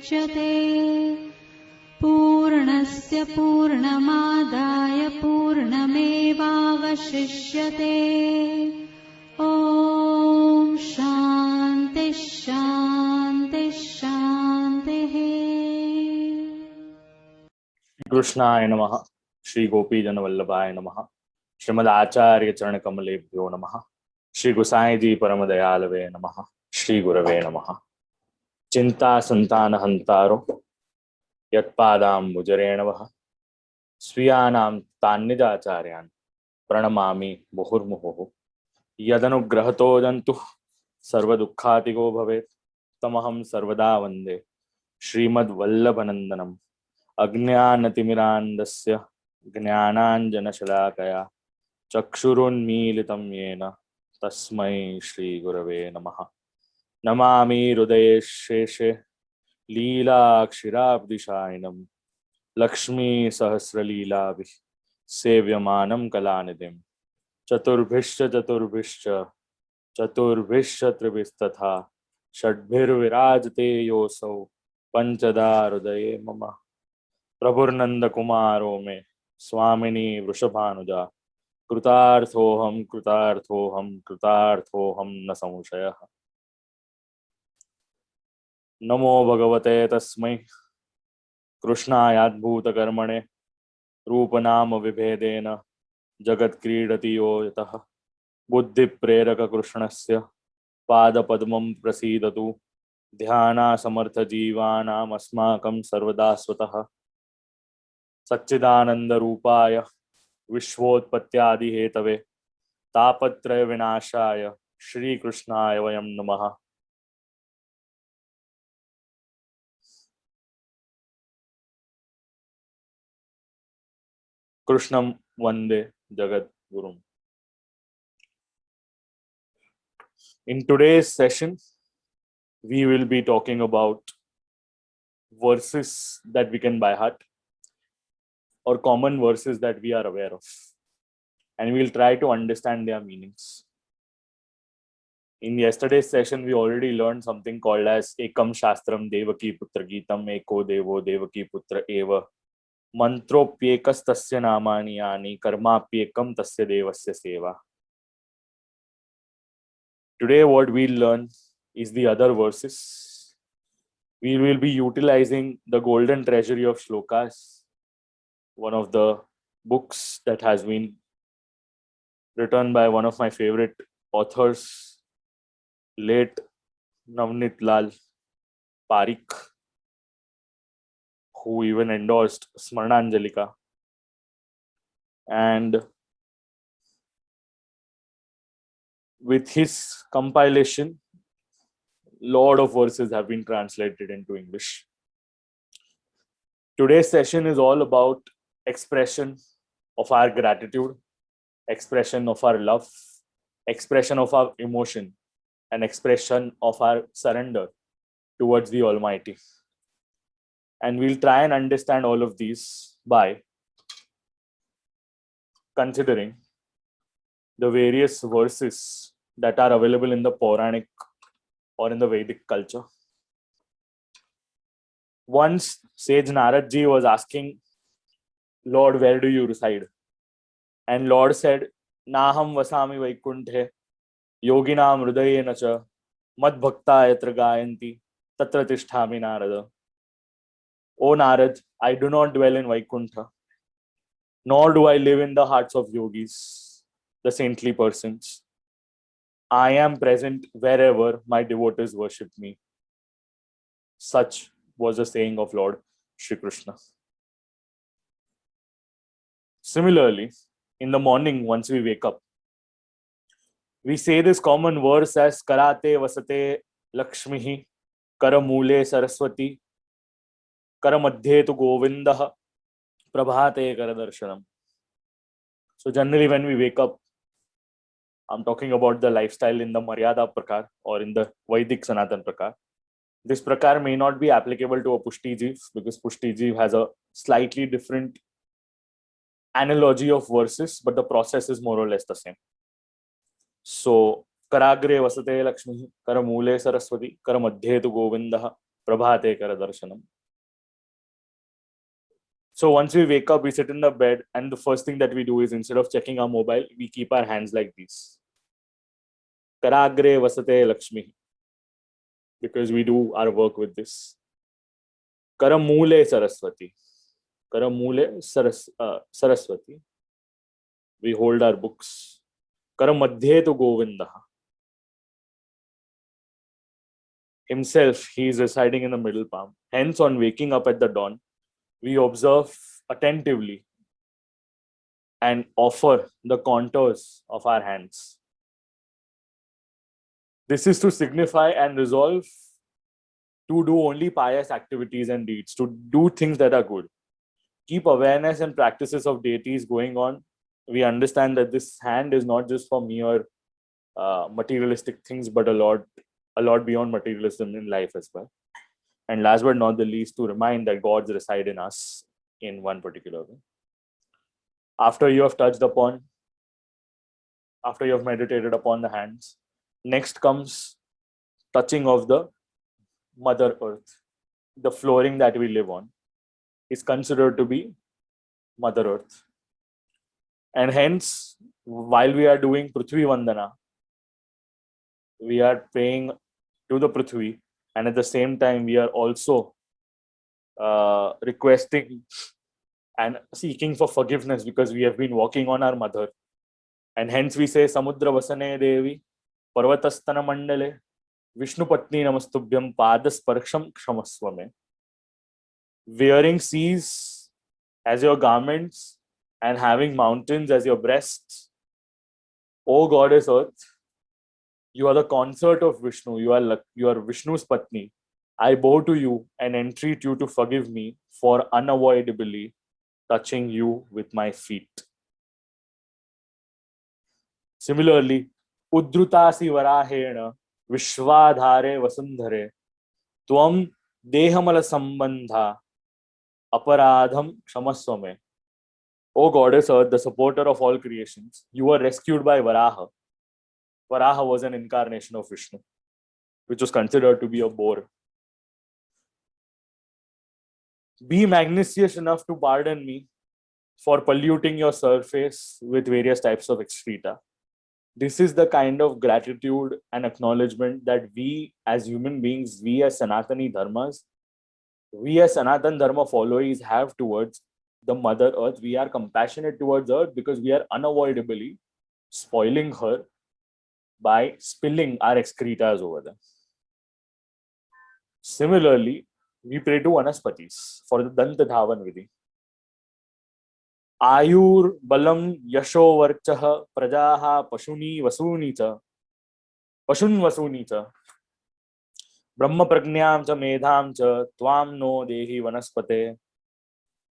मुच्यते पूर्णस्य पूर्णमादाय पूर्णमेवावशिष्यते। ॐ शान्ति शान्ति शान्तिः। कृष्णाय नमः। श्री गोपीजन वल्लभाय नमः। श्रीमद् आचार्य चरण कमलेभ्यो नमः। श्री गुसाई जी परम दयालवे नमः। श्री गुरवे नमः। चिंता संतान हंतारो यत्पादाम्बुजरेणवः स्वीयानां तान्निजाचार्यान् प्रणमामि मुहुर्मुहुः। यदनुग्रहतो जन्तुः सर्वदुःखातिगो भवेत् तमहं सर्वदा वन्दे श्रीमद्वल्लभनन्दनम्। अज्ञानतिमिरान्धस्य ज्ञानाञ्जनशलाकया चक्षुरुन्मीलितं येन तस्मै श्रीगुरवे नमः। नमामि हृदये शेषे लीलाक्षिराब्धिशायिनं लक्ष्मीसहस्रलीलाभिः सेव्यमानं कलानिधिं चतुर्भिश्च त्रिभिस्तथा षड्भिर्विराजते योऽसौ पंचदा हृदये मम। प्रभुर्नंद कुमारो में स्वामिनी वृषभानुजा कृतार्थोऽहं न संशयः। नमो भगवते तस्मै कृष्णायाद्भूतकर्मणे रूपनाम विभेदेन जगत्क्रीडति यो यतः। बुद्धिप्रेरक कृष्णस्य पादपद्मं प्रसीदतु ध्यानासमर्थजीवानामस्माकं सर्वदा स्वतः। सच्चिदानंदरूपाय विश्वोत्पत्त्यादिहेतवे तापत्रय विनाशाय श्रीकृष्णाय वयं नमः। कृष्णं वंदे जगद्गुरुम्। In today's session, we will be talking about verses that we can by heart or common verses that we are aware of, and we'll try to understand their meanings. In yesterday's session, we already learned something called as Ekam Shastram Devaki Putra Geetam Eko Devo Devaki Putra Eva Mantropyekastasya Namani Yani Karmapyekam Tasya Devasya Seva. Today, what we'll learn is the other verses. We will be utilizing the Golden Treasury of Shlokas, one of the books that has been written by one of my favorite authors, late Navnit Lal Parikh, who even endorsed Smarnanjalika. And with his compilation, lot of verses have been translated into English. Today's session is all about expression of our gratitude, expression of our love, expression of our emotion, and expression of our surrender towards the Almighty. And we'll try and understand all of these by considering the various verses that are available in the Puranic or in the Vedic culture. Once sage Narad Ji was asking Lord, where do you reside? And Lord said, Naham vasami vaikunthe yoginam hridayena cha mad bhakta yatra gayanti tatra tisthami Narada. O Narad, I do not dwell in Vaikuntha, nor do I live in the hearts of yogis, the saintly persons. I am present wherever my devotees worship me. Such was the saying of Lord Shri Krishna. Similarly, in the morning, once we wake up, we say this common verse as Karate Vasate Lakshmihi, Karamule Saraswati, Karamadhye tu Govindah, Prabhate Karadarshanam. So generally when we wake up, I'm talking about the lifestyle in the Maryada Prakar or in the Vedic Sanatan Prakar. This Prakar may not be applicable to a Pushti Jeev because Pushti Jeev has a slightly different analogy of verses, but the process is more or less the same. So, Karagre Vasate Lakshmi, Karamule Saraswati, Karamadhye tu Govindah, prabhate kara darshanam. So once we wake up, we sit in the bed, and the first thing that we do is, instead of checking our mobile, we keep our hands like this. Karagre vasate Lakshmi. Because we do our work with this. Karamule Saraswati. Karamule Saraswati. We hold our books. Karamadhye tu Govinda. Himself, he is residing in the middle palm. Hence, on waking up at the dawn, we observe attentively and offer the contours of our hands. This is to signify and resolve to do only pious activities and deeds, to do things that are good. Keep awareness and practices of deities going on. We understand that this hand is not just for mere materialistic things, but a lot beyond materialism in life as well. And last but not the least, to remind that gods reside in us in one particular way. After you have meditated upon the hands, next comes touching of the Mother Earth. The flooring that we live on is considered to be Mother Earth. And hence, while we are doing Prithvi Vandana, we are praying to the Prithvi, and at the same time, we are also requesting and seeking for forgiveness because we have been walking on our mother. And hence we say, Samudra Vasane Devi, Parvatastana Mandale, Vishnu Patni Namastubhyam Padasparksham Kshamaswame. Wearing seas as your garments and having mountains as your breasts, O Goddess Earth, you are the consort of Vishnu, you are Vishnu's Patni. I bow to you and entreat you to forgive me for unavoidably touching you with my feet. Similarly, Udrutasi Varahena Vishwadhare Vasundhare Tvam Dehamala Sambandha Aparadham Kshamaswame. O Goddess Earth, the supporter of all creations, you were rescued by Varaha. Varaha was an incarnation of Vishnu, which was considered to be a boar. Be magnanimous enough to pardon me for polluting your surface with various types of excreta. This is the kind of gratitude and acknowledgement that we as human beings, we as Sanatani Dharmas, we as Sanatan Dharma followers have towards the Mother Earth. We are compassionate towards Earth because we are unavoidably spoiling her by spilling our excretas over them. Similarly, we pray to Vanaspatis for the Danta Dhavan Vidhi. Ayur Balam Yasho Varchaha Prajaha Pashuni Vasuni Cha Pashun Vasuni Cha Brahma Pragnyam Cha Medham Cha Tvam No Dehi Vanaspate.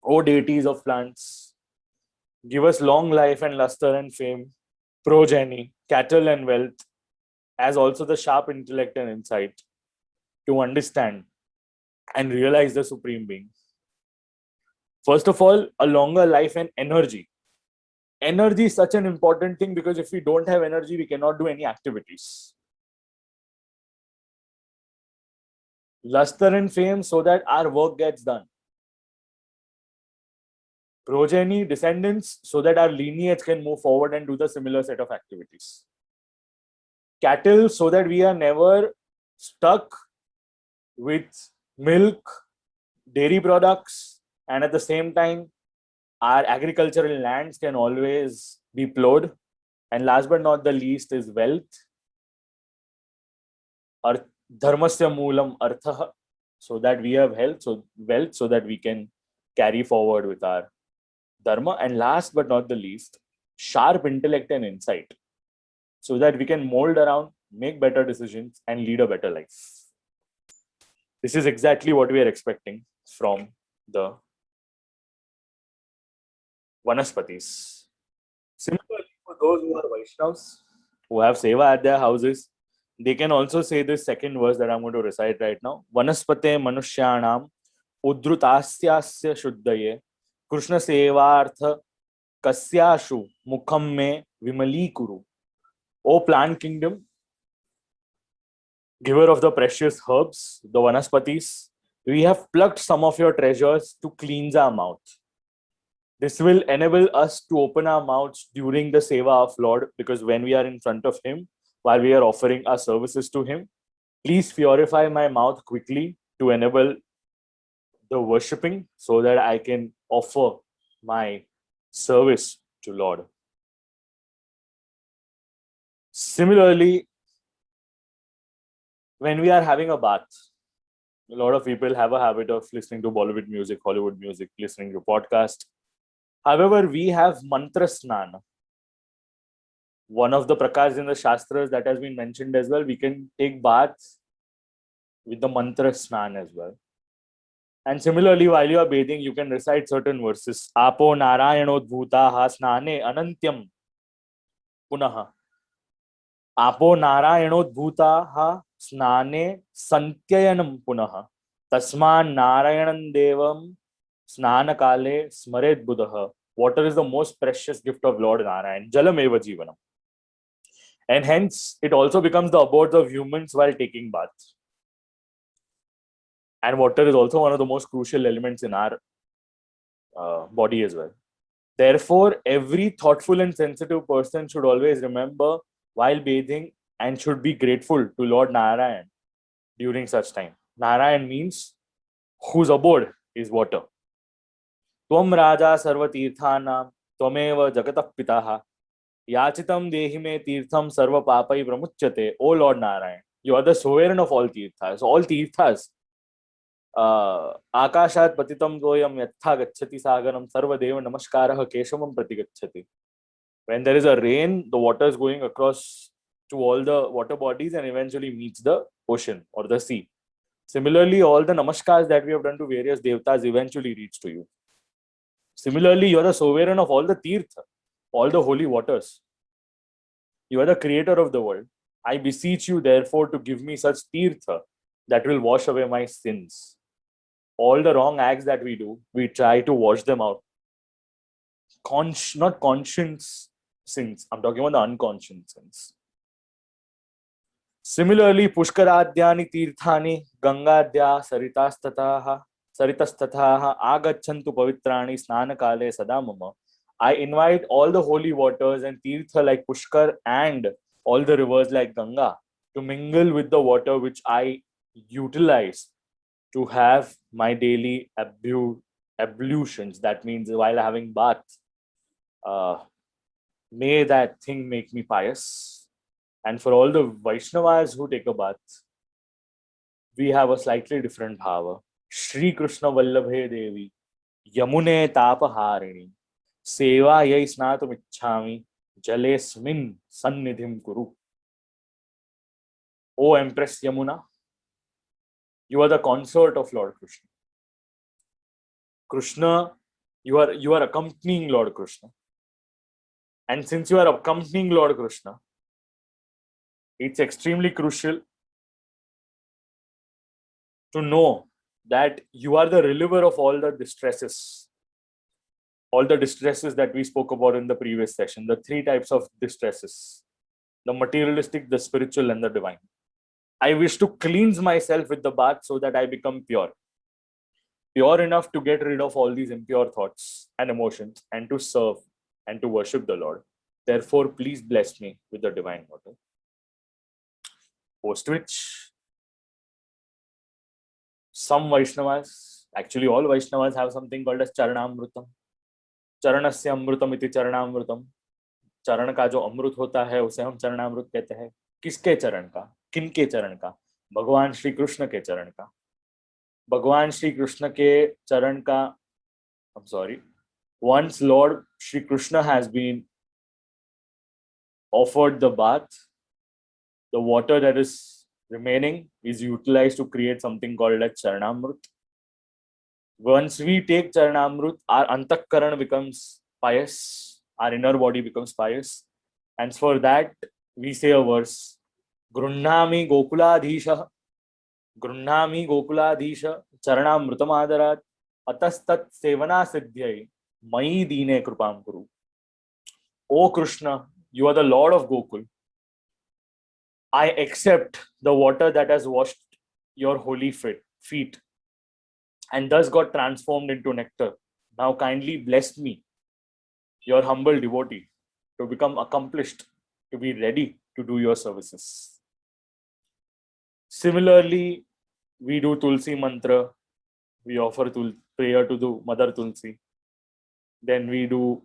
O deities of plants, give us long life and luster and fame, progeny, cattle and wealth, as also the sharp intellect and insight to understand and realize the Supreme Being. First of all, a longer life and energy. Energy is such an important thing because if we don't have energy, we cannot do any activities. Luster and fame so that our work gets done. Progeny, descendants, so that our lineage can move forward and do the similar set of activities. Cattle, so that we are never stuck with milk, dairy products, and at the same time, our agricultural lands can always be plowed. And last but not the least is wealth. Dharmasya moolam artha, so that we have health, so wealth, so that we can carry forward with our dharma. And last but not the least, sharp intellect and insight, so that we can mold around, make better decisions, and lead a better life. This is exactly what we are expecting from the Vanaspatis. Similarly, for those who are Vaishnavas, who have Seva at their houses, they can also say this second verse that I'm going to recite right now. Vanaspate Manushyanam Udrutasyasya Shuddhaye Krishna Sevartha Kasyashu Mukham Me Vimali Kuru. O plant kingdom, giver of the precious herbs, the vanaspatis, we have plucked some of your treasures to cleanse our mouth. This will enable us to open our mouths during the seva of Lord, because when we are in front of Him, while we are offering our services to Him, please purify my mouth quickly to enable the worshipping so that I can offer my service to Lord. Similarly, when we are having a bath, a lot of people have a habit of listening to Bollywood music, Hollywood music, listening to podcast. However, we have mantra snana. One of the prakars in the Shastras that has been mentioned as well, we can take baths with the mantra snan as well. And similarly, while you are bathing, you can recite certain verses. Apo narayanodbhutaha snane anantyam punaha. Apo narayanodbhutaha snane santyayanam punaha. Tasman narayanan devam snana kale smaret buddha. Water is the most precious gift of Lord Narayan. Jalam eva jivanam. And hence, it also becomes the abode of humans while taking baths. And water is also one of the most crucial elements in our body as well. Therefore, every thoughtful and sensitive person should always remember while bathing and should be grateful to Lord Narayan during such time. Narayan means whose abode is water. Tvam Raja Sarva Tirthanam Tvameva Jagatah Pitaha Yachitam Dehi Me Tirtham Sarva Papai Pramuchyate. O Lord Narayan, you are the sovereign of all Tirthas. All Tirthas. Akashat Patitam Goyam Yatha Gachati Sagaram Sarvadeva Namaskaraha Keshamam Pratigachati. When there is a rain, the water is going across to all the water bodies and eventually meets the ocean or the sea. Similarly, all the namaskars that we have done to various devtas eventually reach to you. Similarly, you are the sovereign of all the tirtha, all the holy waters. You are the creator of the world. I beseech you, therefore, to give me such tirtha that will wash away my sins. All the wrong acts that we do, we try to wash them out. Not conscious sins. I'm talking about the unconscious sins. Similarly, Pushkaradhyani Tirthani Gangadhya Saritastataha Agachantu Pavitrani Snanakale Sadamama. I invite all the holy waters and Tirtha like Pushkar and all the rivers like Ganga to mingle with the water which I utilize to have my daily ablutions. That means while having bath, may that thing make me pious. And for all the Vaishnavas who take a bath, we have a slightly different bhava. Shri Krishna Vallabhe Devi Yamune Tapaharini Seva Yai Snatum Ichhami Jalesmin Sannidhim Kuru. O Empress Yamuna, you are the consort of Lord Krishna. Krishna, you are accompanying Lord Krishna. And since you are accompanying Lord Krishna, it's extremely crucial to know that you are the reliever of all the distresses that we spoke about in the previous session, the three types of distresses: the materialistic, the spiritual, and the divine. I wish to cleanse myself with the bath so that I become pure enough to get rid of all these impure thoughts and emotions and to serve and to worship the Lord. Therefore, please bless me with the divine water. Post which, some Vaishnavas, actually all Vaishnavas, have something called as Charanamrutam. Charanasya Amrutam iti Charanamrutam. चरण का जो अमृत होता है उसे हम चरणामृत कहते हैं. किसके चरण का? किनके चरण का? भगवान श्री कृष्ण के चरण का. भगवान श्री कृष्ण के चरण का, I'm sorry, once Lord Shri Krishna has been offered the bath, the water that is remaining is utilized to create something called as Charanamrut. Once we take Charanamrut, our Antakaran becomes pious, our inner body becomes pious, and for that we say a verse: Grunnami Gokuladhisha Charanamrutam Adarat Atastat Sevana Siddhyai Mai Dine Krupam Kuru. O Krishna, you are the Lord of Gokul. I accept the water that has washed your holy feet and thus got transformed into nectar. Now kindly bless me, your humble devotee, to become accomplished, to be ready to do your services. Similarly, we do Tulsi mantra. We offer prayer to the Mother Tulsi. Then we do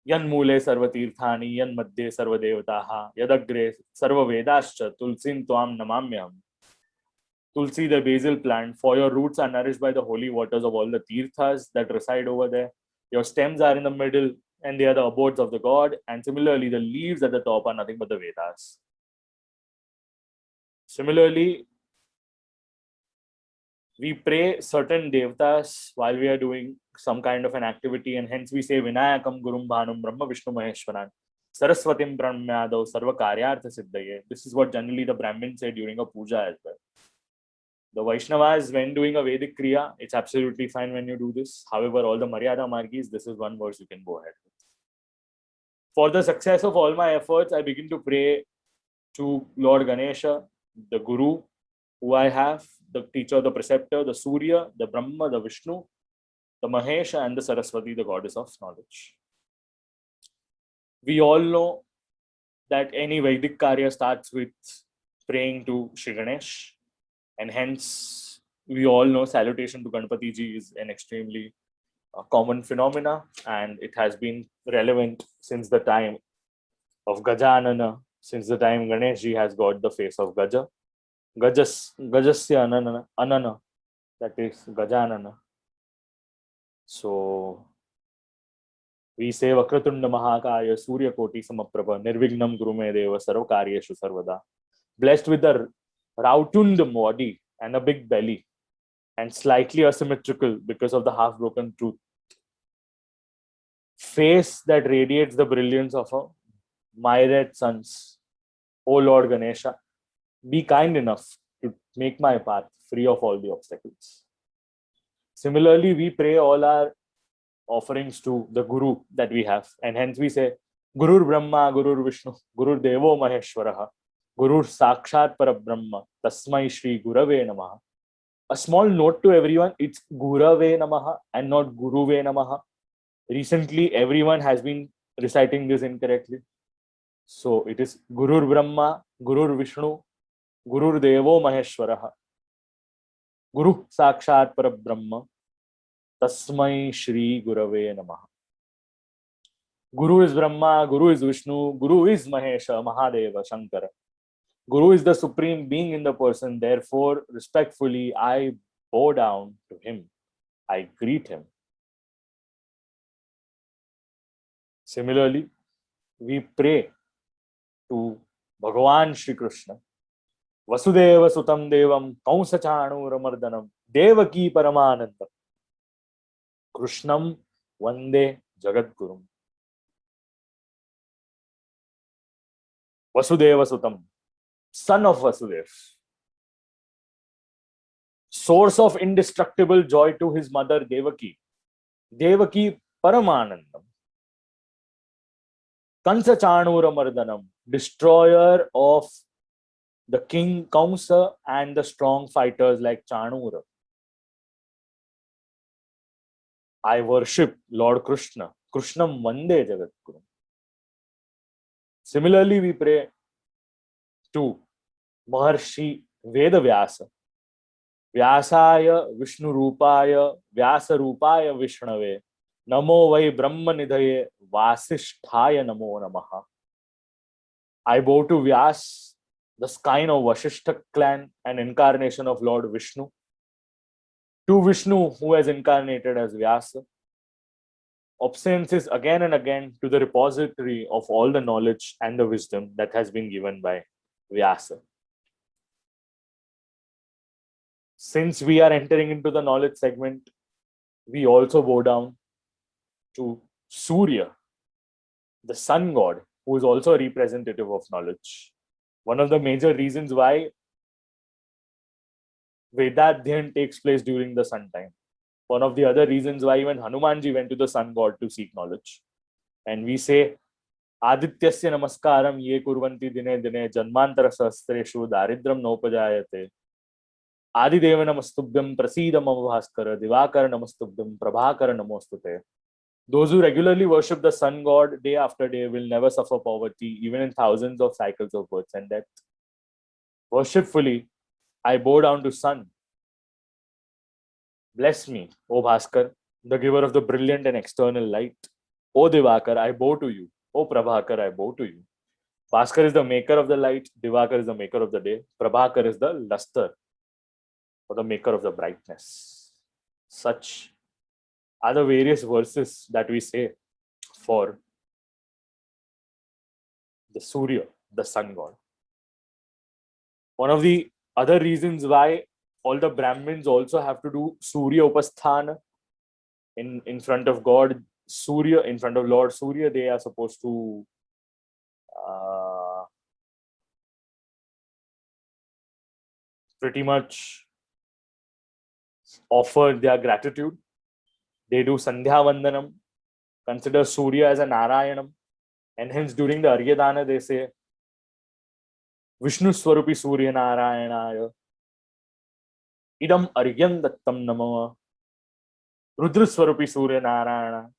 Yanmule Sarvatirthani, Yanmadye Sarvadevataha, Yadagre Sarvavedascha, Tulsin Tuam Namamyam. Tulsi, the basil plant, for your roots are nourished by the holy waters of all the tirthas that reside over there. Your stems are in the middle and they are the abodes of the god. And similarly, the leaves at the top are nothing but the Vedas. Similarly, we pray certain devtas while we are doing some kind of an activity, and hence we say Vinayakam Gurum Bhanum Brahma Vishnu Maheshwaran Saraswatim Pranamyadav Sarva Karyartha Siddhaye. This is what generally the Brahmins say during a puja as well. The Vaishnavas, when doing a Vedic Kriya, it's absolutely fine when you do this. However, all the Maryada Margis, this is one verse you can go ahead with. For the success of all my efforts, I begin to pray to Lord Ganesha, the Guru who I have, the teacher, the preceptor, the Surya, the Brahma, the Vishnu, the Mahesha, and the Saraswati, the goddess of knowledge. We all know that any Vedic Karya starts with praying to Shri Ganesh, and hence we all know salutation to Ganpati ji is an extremely common phenomena, and it has been relevant since the time of Gajanana, since the time Ganesh ji has got the face of Gajasya Anana, that is Gajanana. So we say Vakratunda Mahakaya Surya Koti Samaprabha Nirvignam Gurume Deva Sarvakaryeshu Sarvada. Blessed with the rotund body and a big belly, and slightly asymmetrical because of the half-broken tooth. Face that radiates the brilliance of a myriad suns. O Lord Ganesha, be kind enough to make my path free of all the obstacles. Similarly, we pray all our offerings to the Guru that we have, and hence we say Gurur Brahma, Gurur Vishnu, Gurur Devo Maheshwaraha, Gurur Sakshat Parabrahma, Tasmai Shri Gurave Namaha. A small note to everyone, it's Gurave Namaha and not Guruve Namaha. Recently, everyone has been reciting this incorrectly. So it is Gurur Brahma, Gurur Vishnu, Gurur Devo Maheshwaraha, Guru Sakshat Parabrahma, Tasmai Shri Gurave Namaha. Guru is Brahma, Guru is Vishnu, Guru is Mahesha, Mahadeva, Shankara. Guru is the supreme being in the person. Therefore, respectfully, I bow down to him. I greet him. Similarly, we pray to Bhagavan Shri Krishna. Vasudeva Sutam Devam Kamsa Chanuramardanam Devaki Paramanandam Krishnam Vande Jagadgurum. Vasudeva Sutam, son of Vasudev, source of indestructible joy to his mother Devaki, Devaki Paramanandam, Kansa Chanuramardanam, destroyer of the king Kamsa and the strong fighters like Chanura. I worship Lord Krishna, Krishnam Vande Jagadgurum. Similarly, we pray to Maharshi Vedavyasa, Vyasaya Vishnu Rupaya, Vyasa Rupaya Vishnave, Namo Vai Brahma Nidhaye, Vasishthaya Namo Namaha. I bow to Vyas, the scion of Vashishta clan, an incarnation of Lord Vishnu. To Vishnu, who has incarnated as Vyasa. Obeisances again and again to the repository of all the knowledge and the wisdom that has been given by Vyasa. Since we are entering into the knowledge segment, we also bow down to Surya, the sun god, who is also a representative of knowledge. One of the major reasons why Vedadhyan takes place during the sun time. One of the other reasons why even Hanumanji went to the sun god to seek knowledge. And we say, आदित्यस्य नमस्कारं ये कुर्वन्ति दिने दिने जन्मांतर सहस्रेषु दारिद्र्यं नोपजायते। आदिदेव नमस्तुभ्यं प्रसीद मम भास्कर, दिवाकर नमस्तुभ्यं प्रभाकर नमोस्तुते. Those who regularly worship the sun god day after day will never suffer poverty, even in thousands of cycles of birth and death. Worshipfully, I bow down to sun. Bless me, O Bhaskar, the giver of the brilliant and external light. O Divakar, I bow to you. O Prabhakar, I bow to you. Bhaskar is the maker of the light. Divakar is the maker of the day. Prabhakar is the luster, or the maker of the brightness. Such are the various verses that we say for the Surya, the sun god. One of the other reasons why all the Brahmins also have to do Surya Upasthana in front of God, Surya, in front of Lord Surya, they are supposed to pretty much offer their gratitude. They do Sandhya Vandanam, consider Surya as a Narayanam, and hence during the Aryadana they say Vishnu Swarupi Surya Narayanaya, Idam Aryan Dattam Namah, Rudra Swarupi Surya Narayana,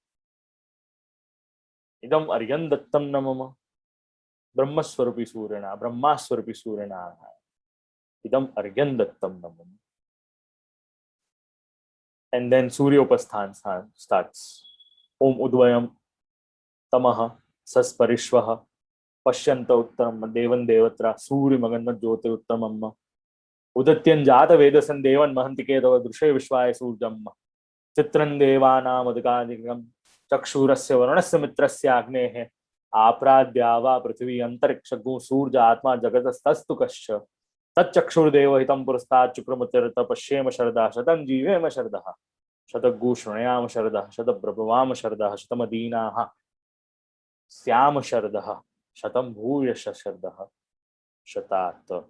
Idam Aryan Dattam Namah, Brahma Swarupi Surya Narayana, Brahma Swarupi Surya Narayana, Idam Aryan Dattam Namah. And then Surya Upasthan starts. Om Udvayam Tamaha Sasparishvaha Pashyanta Uttam Devan Devatra Surya Maganma Jyoti Uttamamma Udatyan Jata Vedasan Devan Mahantike Drushe Vishwaya Surjamma Chitran Devana Madhikadikam Chakshurasya Varanasya Mitrasya Agnehe Apradyava Prithvi Antarikshagu Surja Atma Jagatastastu Kasha Tatchakshurdeva Hitam Purastat Chukramatirta Pashyema Sharda Shatam Jivema Shardaha Shataggu Shranayam Sharda Shatabrabhavam Sharda Shatamadinaha Syam Shardaha Shatam Bhuyasha Shardaha Shatat.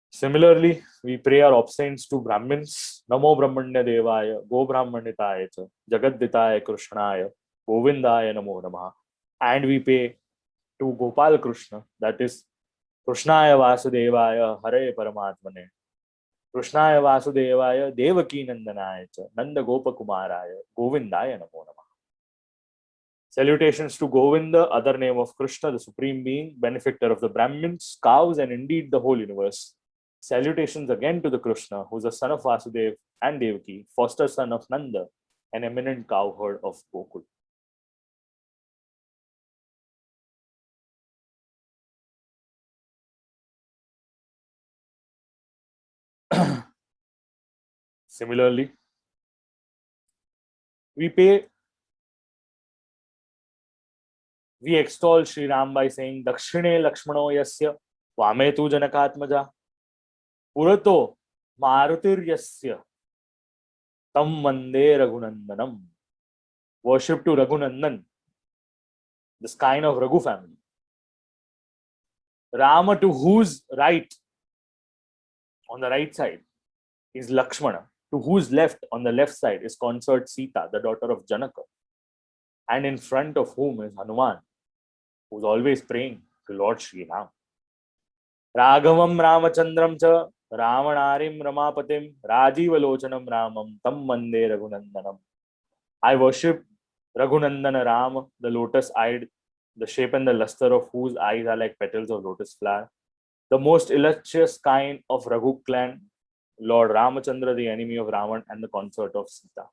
Similarly, we pray our obeisance to Brahmins. Namo Brahmanya Devaya, Go Brahmanitaya, Jagaditaya Krishnaya, Govindaya Namo Namaha. And we pay to Gopal Krishna, that is Krishnaya Vasudevaya, Hare Paramatmane. Krishnaya Vasudevaya, Devaki Nandanaya, Nanda Gopakumaraya, Govindaya Namo Namaha. Salutations to Govinda, other name of Krishna, the Supreme Being, benefactor of the Brahmins, cows, and indeed the whole universe. Salutations again to the Krishna, who is the son of Vasudev and Devaki, foster son of Nanda, an eminent cowherd of Gokul. Similarly, we extol Sri Ram by saying Dakshine Lakshmano Yasya Vame Tu Janakatmaja Purato Marutir Yasya Tam Vande Raghunandanam. Worship to Raghunandan, the scion of Raghu family. Rama, to whose right, on the right side, is Lakshmana, to whose left, on the left side, is consort Sita, the daughter of Janaka, and in front of whom is Hanuman, who is always praying to Lord Sri Ram. Raghavam Ramachandram cha Ramanarim Ramapatim Rajivalochanam Ramam Tam Vande Raghunandanam. I worship Raghunandana Ram, the lotus-eyed, the shape and the luster of whose eyes are like petals of lotus flower, the most illustrious kind of Raghu clan, Lord Ramachandra, the enemy of Ravan and the consort of Sita.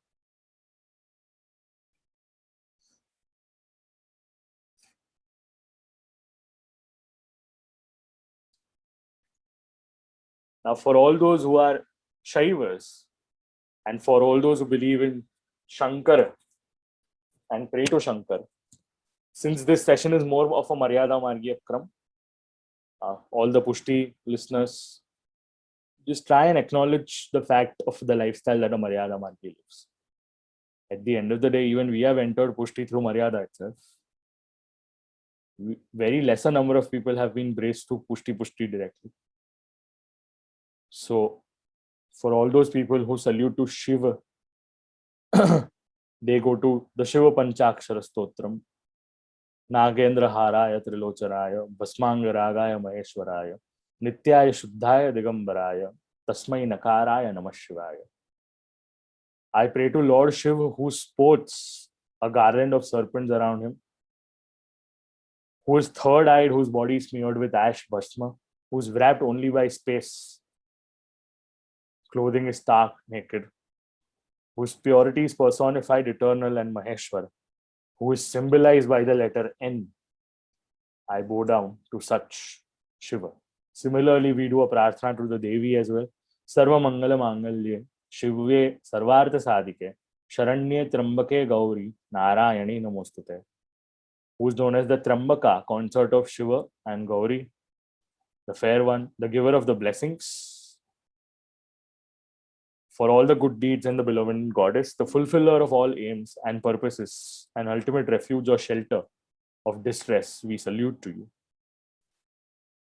Now, for all those who are Shaivas and for all those who believe in Shankar and pray to Shankar, since this session is more of a Maryada Margiya Kram, all the Pushti listeners, just try and acknowledge the fact of the lifestyle that a Maryada Margi lives. At the end of the day, even we have entered Pushti through Maryada itself. Very lesser number of people have been braced to Pushti directly. So, for all those people who salute to Shiva they go to the Shiva Panchakshara Stotram. Nagendra Haraya Trilocaraya, Bhasmangaragaya Maheshwaraya, Nityaya Shuddhaya Digambaraya, Tasmai Nakaraya Namah Shivaya. I pray to Lord Shiva, who sports a garland of serpents around him, who is third-eyed, whose body is smeared with ash bhasma, who is wrapped only by space, clothing is stark naked, whose purity is personified, eternal, and Maheshwar, who is symbolized by the letter N. I bow down to such Shiva. Similarly, we do a prarthana to the Devi as well. Sarva Mangala Mangalye, Shivve Sarvartha Sadhike, Sharanye Trambake Gauri, Narayani Namostute. Who is known as the Trambaka, consort of Shiva and Gauri, the fair one, the giver of the blessings for all the good deeds and the beloved goddess, the fulfiller of all aims and purposes, and ultimate refuge or shelter of distress, we salute to you.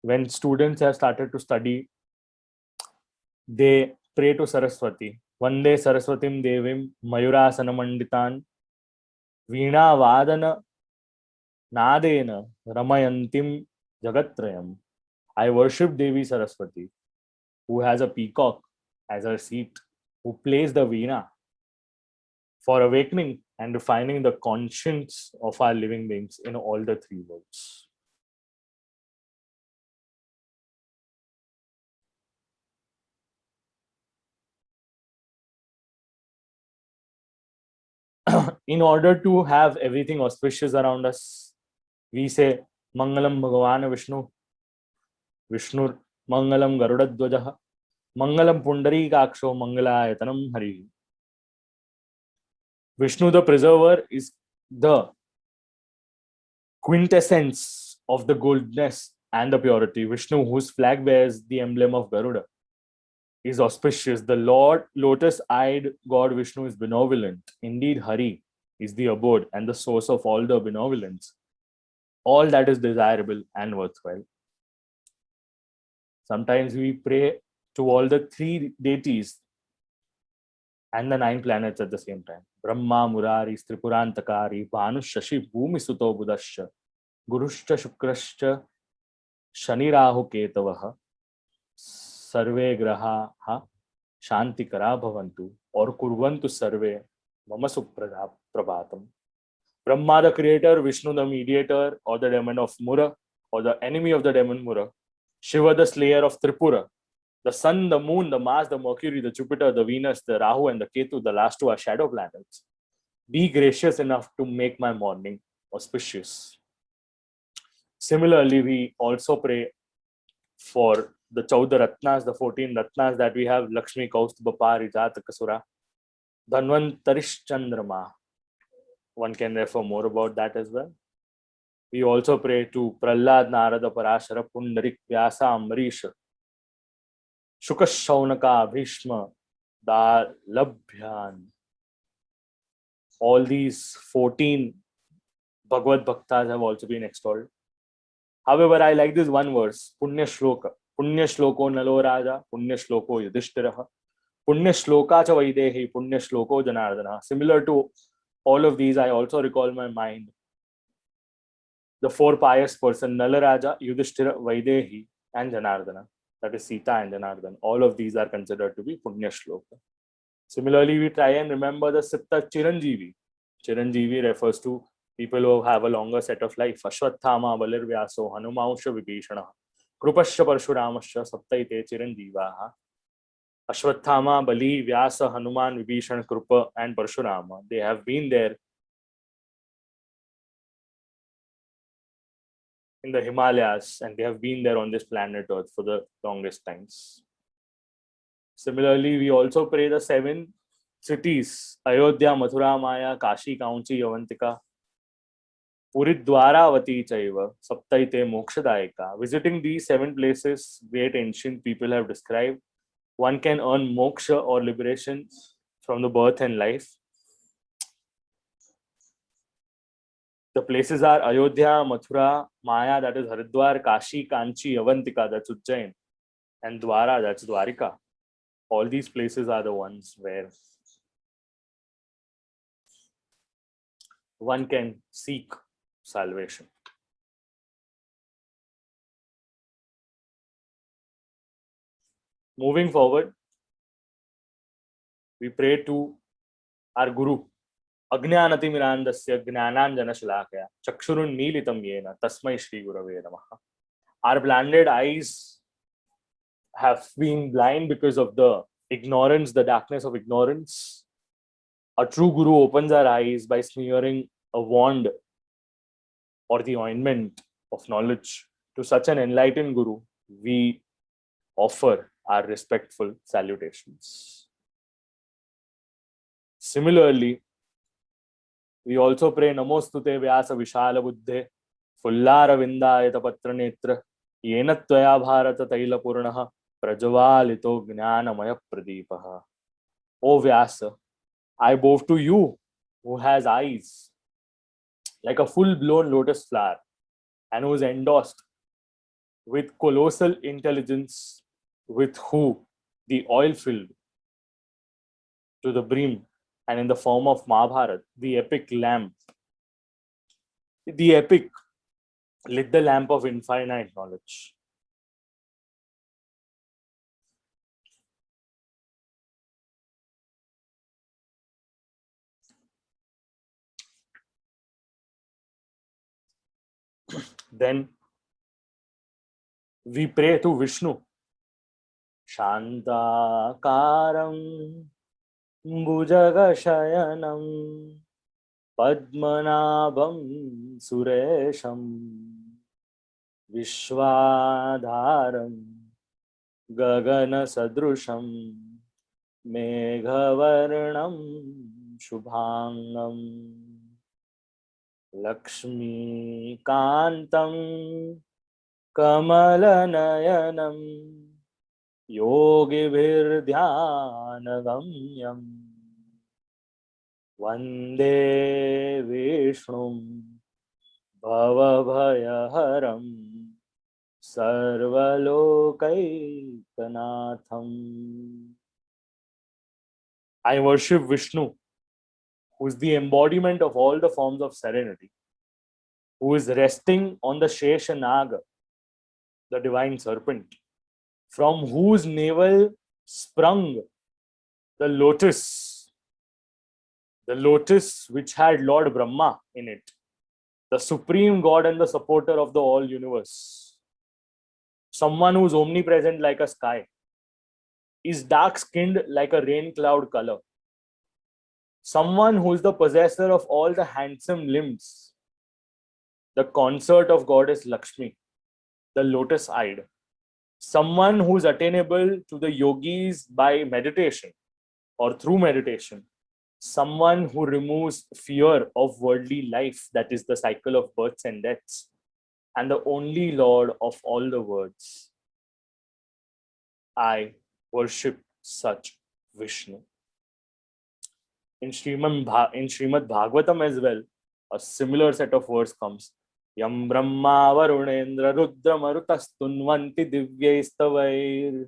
When students have started to study, they pray to Saraswati. Vande Saraswatim Devim Mayurasana Manditan Veena Vadana Nadena Ramayantim Jagatrayam. I worship Devi Saraswati, who has a peacock as her seat, who plays the veena for awakening and refining the conscience of our living beings in all the three worlds. In order to have everything auspicious around us, we say Mangalam Bhagavan Vishnu, Vishnu Mangalam Garudadwajaha, Mangalam Pundarikaksho Mangalayatanam Hari. Vishnu the preserver is the quintessence of the goodness and the purity. Vishnu, whose flag bears the emblem of Garuda, is auspicious. The Lord lotus-eyed God Vishnu is benevolent. Indeed, Hari is the abode and the source of all the benevolence, all that is desirable and worthwhile. Sometimes we pray to all the three deities and the 9 planets at the same time. Brahma, Murari, Tripurantakari, Bhanu, Shashi, Bhumi, Suto, Budascha, Guruscha, Shukrascha, Shani, Rahu, Ketavaha, Sarve Graha, Shanti Kara Bhavantu, or Kurvantu Sarve, Mama Suprabhatam. Brahma, the creator, Vishnu, the mediator, or the demon of Mura, or the enemy of the demon Mura. Shiva, the slayer of Tripura. The sun, the moon, the Mars, the Mercury, the Jupiter, the Venus, the Rahu, and the Ketu, the last 2 are shadow planets. Be gracious enough to make my morning auspicious. Similarly, we also pray for the 14 Ratnas, the 14 Ratnas that we have: Lakshmi, Kaustubha, Parijata, Kasura, Dhanvantarish Chandrama. One can refer more about that as well. We also pray to Prahlad, Narada, Parashara, Pundarik, Vyasa, Amrish, Shuka, Shaunaka, Bhishma, Dalabhyan. All these 14 Bhagavad Bhaktas have also been extolled. However, I like this one verse, Punya Shloka. Punya Shloko Nalo Raja, Punya Shloko Yudhishthiraha, Punya Shloka Cha Vaidehi, Punya Shloko Janardana. Similar to all of these, I also recall in my mind the 4 pious person, Nala Raja, Yudhishthira, Vaidehi, and Janardana. That is Sita and Janardana. All of these are considered to be Punya Shloka. Similarly, we try and remember the Sitta Chiranjeevi. Chiranjeevi refers to people who have a longer set of life. Ashwathama, Balir Vyaso, Hanumansha Vibhishana, Krupasya Parshuramasya, Saptaite Chiranjeevaha. Ashwathama, Bali, Vyasa, Hanuman, Vibhishan, Krupa, and Parshurama. They have been there in the Himalayas, and they have been there on this planet Earth for the longest times. Similarly, we also pray the 7 cities: Ayodhya, Mathura, Maya, Kashi, Kaunchi, Avantika, Puridwaravati Chaiva, Saptaite, Mokshadayaka. Visiting these 7 places, great ancient people have described, one can earn moksha or liberation from the birth and life. The places are Ayodhya, Mathura, Maya, that is Haridwar, Kashi, Kanchi, Avantika, that's Ujjain, and Dwara, that's Dwarika. All these places are the ones where one can seek salvation. Moving forward, we pray to our Guru. Ajnanatimirandasya Gnananjanashalakaya Chakshurunmilitam Yena Tasmai Shri Gurave Namaha. Our blinded eyes have been blind because of the ignorance, the darkness of ignorance. A true Guru opens our eyes by smearing a wand or the ointment of knowledge. To such an enlightened Guru, we offer our respectful salutations. Similarly, we also pray Namostute Vyasa Vishala Buddhe Fullara Vindayata Patra Netra Yena Tvaya Bharata Taila Purnaha Prajavalito Gnanamaya Pradeepaha. O Vyasa, I bow to you who has eyes like a full-blown lotus flower and who is endorsed with colossal intelligence, with who the oil filled to the brim and in the form of Mahabharat, the epic lamp, the epic lit the lamp of infinite knowledge. Then we pray to Vishnu. Shantakaram Bhujagashayanam Padmanabham Suresham Vishwadharam Gagana Sadrusham Meghavarnam Shubhangam Lakshmi Kantam Kamalanayanam Yogibhirdhyanagamyam Vande Vishnum Bhavabhayaharam Sarvalokaikkanatham. I worship Vishnu, who is the embodiment of all the forms of serenity, who is resting on the Sheshanaga, the divine serpent, from whose navel sprung the lotus which had Lord Brahma in it, the supreme God and the supporter of the all universe. Someone who is omnipresent like a sky, is dark-skinned like a rain cloud color. Someone who is the possessor of all the handsome limbs, the consort of goddess Lakshmi, the lotus-eyed. Someone who is attainable to the yogis by meditation or through meditation. Someone who removes fear of worldly life, that is the cycle of births and deaths, and the only Lord of all the worlds. I worship such Vishnu. In Srimad Bhagavatam as well, a similar set of words comes. Yam Brahma Varunendra Rudra Marutastunvanti Divyaistavayir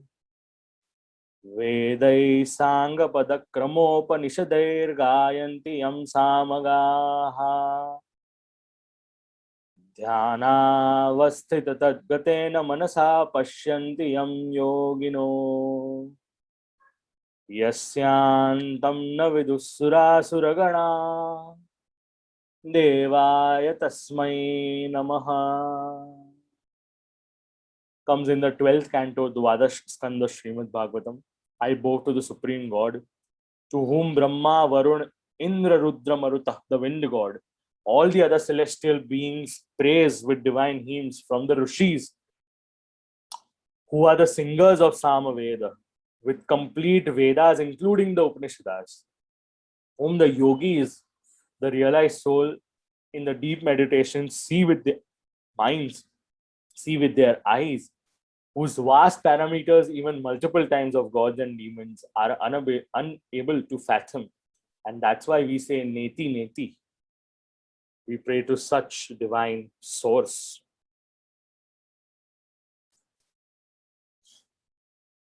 Vedai Sangha Padakramopanishadair Gayanti Yam Samagaha Dhyanavasthita Tadgatena Manasa Pashyanti Yam Yogino Yasyantam na vidussurasura Devaya Tasmai Namaha. Comes in the 12th canto, Dwadash Skanda Srimad Bhagavatam. I bow to the Supreme God, to whom Brahma, Varun, Indra, Rudra, Maruta, the wind god, all the other celestial beings praise with divine hymns from the Rishis, who are the singers of Samaveda, with complete Vedas, including the Upanishads, whom the yogis, the realized soul in the deep meditation, see with their minds, see with their eyes, whose vast parameters, even multiple times of gods and demons, are unable to fathom. And that's why we say Neti Neti. We pray to such divine source.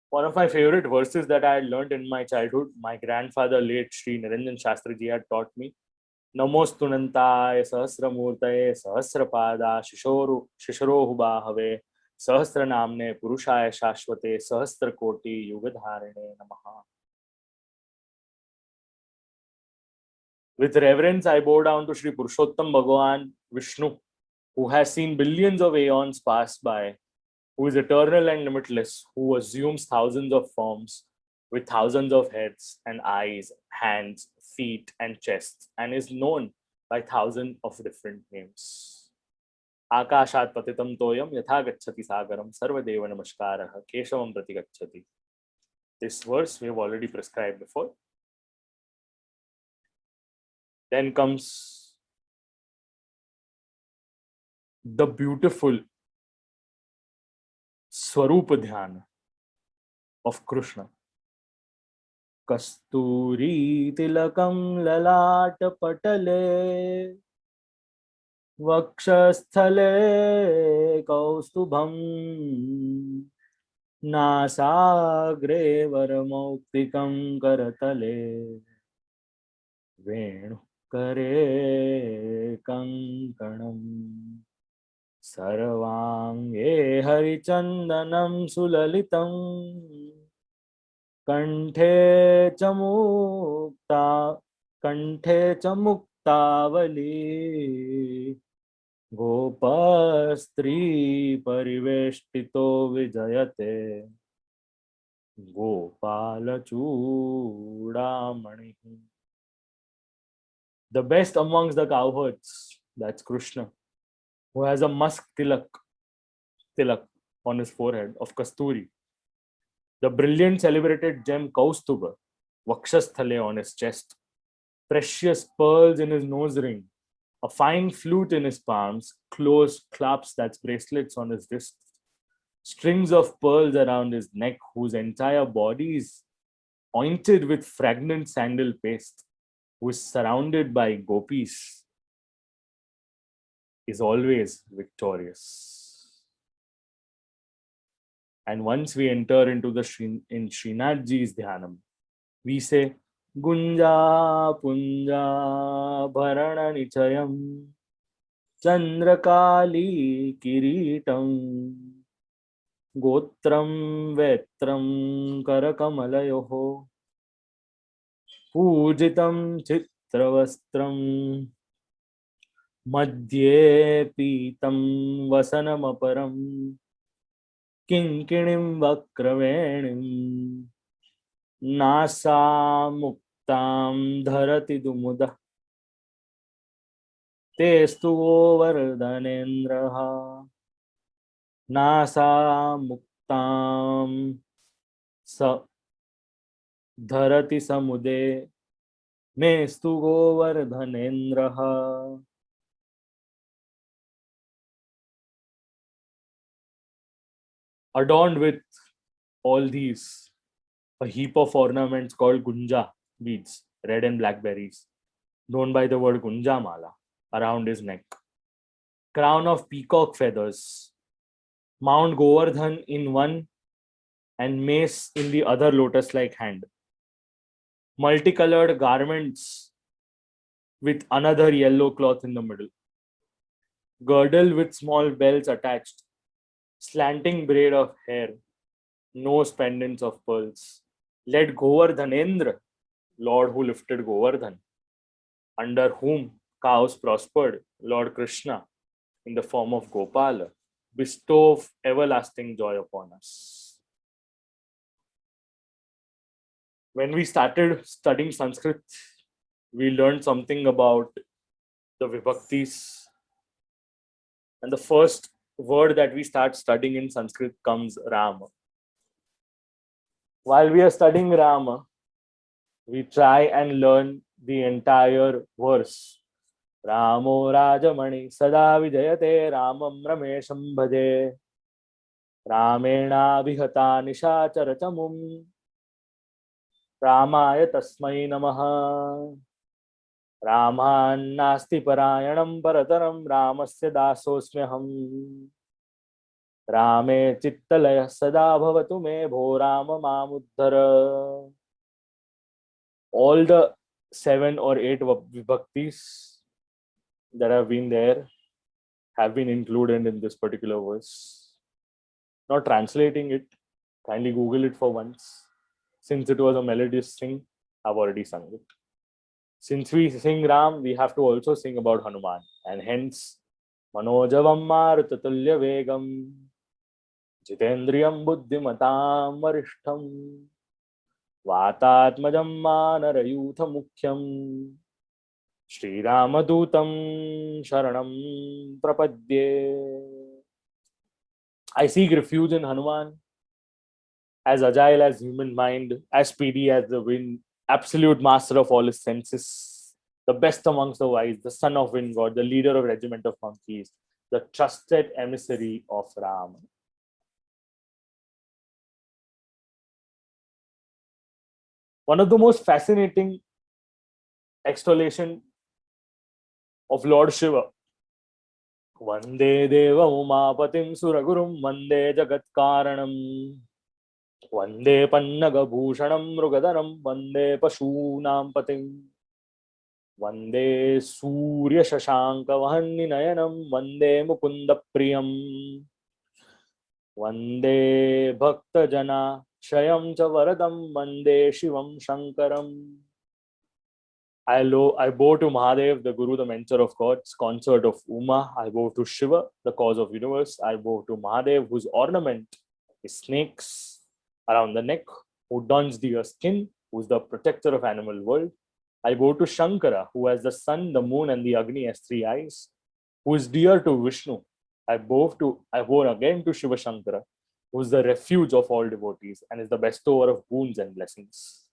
One of my favorite verses that I had learned in my childhood, my grandfather, late Sri Niranjan Shastri ji, had taught me. नमोस्तुनन्ताय सहस्रमूर्तये सहस्रपादा शिशरोः बाहवे सहस्रनाम्ने पुरुषाय शाश्वते सहस्रकोटि युगधारिणे नमः. With reverence, I bow down to Sri Purushottam Bhagavan Vishnu, who has seen billions of aeons pass by, who is eternal and limitless, who assumes thousands of forms with thousands of heads and eyes, hands, feet, and chests, and is known by thousands of different names. Akashat patitam toyam yatha gacchati sagaram sarvadeva namaskaraha keshavam prati gacchati. This verse we have already prescribed before. Then comes the beautiful Swarupa Dhyana of Krishna. Kasturi tilakam lalat patale vakshasthale kaustubham nasagre varamoktikam karatale venu kare kankanam sarvange harichandanam sulalitam कंठे च मुक्तावली गोपस्त्री परिवेष्टितो विजयते गोपालचूडामणि. The best amongst the cowherds, that's Krishna, who has a musk tilak on his forehead of kasturi, the brilliant celebrated gem Kaustuba, Vakshasthale on his chest, precious pearls in his nose ring, a fine flute in his palms, closed clasps, that's bracelets on his wrists, strings of pearls around his neck, whose entire body is ointed with fragrant sandal paste, who is surrounded by gopis, is always victorious. And once we enter into the in Srinathji's Dhyanam, we say, Gunja Punja Bharana Nichayam Chandrakali Kiritam Gotram Vetram Karakamalayoho Pujitam Chitravastram Madhye Pitam Vasanamaparam Kinkinim Vakravenim Nasa Muktam Dharati Dumuda Testu Govardhanendraha Nasa Muktam Sa Dharati Samude Mestu Govardhanendraha. Adorned with all these, a heap of ornaments called Gunja beads, red and black berries, known by the word Gunja Mala, around his neck. Crown of peacock feathers, Mount Govardhan in one and mace in the other lotus-like hand. Multicolored garments with another yellow cloth in the middle. Girdle with small bells attached. Slanting braid of hair. Nose pendants of pearls. Led Govardhanendra, Lord who lifted Govardhan, under whom cows prospered, Lord Krishna, in the form of Gopala, bestow everlasting joy upon us. When we started studying Sanskrit, we learned something about the Vibhaktis. And the first word that we start studying in Sanskrit comes Rama. While we are studying Rama, we try and learn the entire verse. Ramo Rajamani Sada Vijayate Ramam Ramesham Bhaje Ramena Vihata Nishacharachamum Ramaya Tasmai Namaha Raman Nasti Parayanam Parataram Ramasya Dasosmyaham Rame Chittalaya Sada Bhavatu Me Bho Rama Mamuddhara. All the 7 or 8 vibhaktis that have been there have been included in this particular verse. Not translating it, kindly Google it for once. Since it was a melodious thing, I've already sung it. Since we sing Ram, we have to also sing about Hanuman, and hence Manojavam Marutulya Vegam Jitendriyam Buddhimatam Varishtham Vatatmajam Manarayutha Mukhyam Shri Ramadutam Sharanam Prapadye. I seek refuge in Hanuman, as agile as human mind, as speedy as the wind, absolute master of all his senses, the best amongst the wise, the son of wind god, the leader of regiment of monkeys, the trusted emissary of Ram. One of the most fascinating extolation of Lord Shiva. Vande Deva Umapatim Suragurum Vande Jagat Karanam Vande Pannaga Bhushanam Mrugadanam Vande Pashunam Patim Vande Surya Shashanka Vahanni Nayanam Vande Mukunda Priyam Vande Bhakta Jana Shayam Cha Varadam Vande Shivam Shankaram. I bow to Mahadev, the Guru, the mentor of gods, consort of Uma. I bow to Shiva, the cause of universe. I bow to Mahadev, whose ornament is snakes around the neck, who dons the skin, who is the protector of animal world. I bow to Shankara, who has the sun, the moon, and the Agni as 3 eyes, who is dear to Vishnu. I bow again to Shiva Shankara, who is the refuge of all devotees and is the bestower of boons and blessings.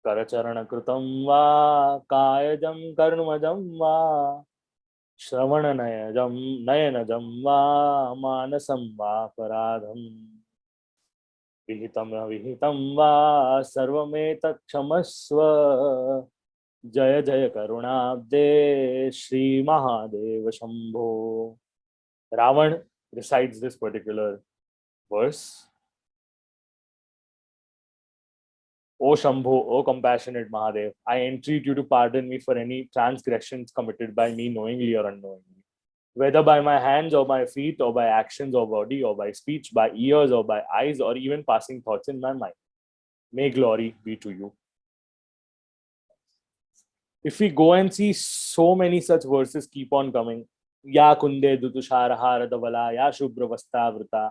करचरणकृतं वा कायजं कर्मजं वा नयनजं वा मानसं वा पराधं विहितं विहितं वा सर्वमेतत् क्षमस्व जय जय करुणाब्दे Shri Mahadev Shambho. Ravan recites this particular verse. O Shambho, O compassionate Mahadev, I entreat you to pardon me for any transgressions committed by me knowingly or unknowingly, whether by my hands or my feet or by actions or body or by speech, by ears or by eyes or even passing thoughts in my mind. May glory be to you. If we go and see so many such verses keep on coming, Ya Kunde Dutushara Davala, Ya Shubhravasta Vrita,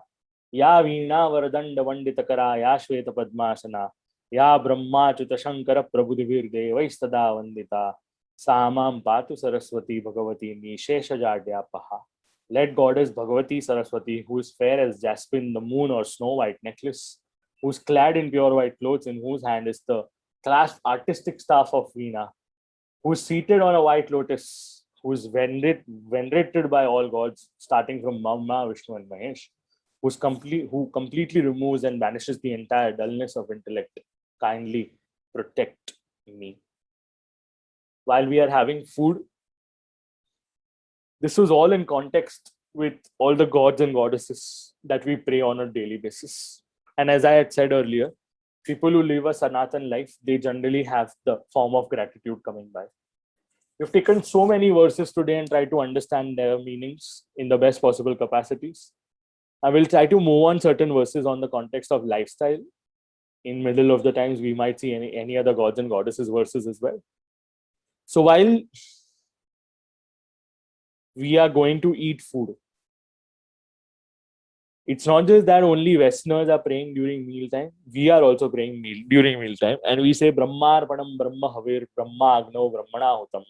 Ya Veena Varadanda Vanditakara, Ya Shweta Padmasana, Ya Brahma Chuta Shankara Prabhudivir Devaistada Vandita, Samam Patu Saraswati Bhagavati Nishesha Jadyapaha. Let Goddess Bhagavati Saraswati, who is fair as jasmine, the moon, or snow white necklace, who is clad in pure white clothes, in whose hand is the clasped artistic staff of Veena, who is seated on a white lotus, who is venerated by all gods, starting from Brahma, Vishnu, and Mahesh, who completely removes and banishes the entire dullness of intellect. Kindly protect me. While we are having food, this was all in context with all the gods and goddesses that we pray on a daily basis. And as I had said earlier, people who live a Sanatan life, they generally have the form of gratitude coming by. We've taken so many verses today and tried to understand their meanings in the best possible capacities. I will try to move on certain verses on the context of lifestyle. In middle of the times, we might see any other gods and goddesses verses as well. So while we are going to eat food, it's not just that only Westerners are praying during mealtime. We are also praying during mealtime. And we say, Brahmarpanam Brahma Havir Brahma Agno Brahmana Hutam.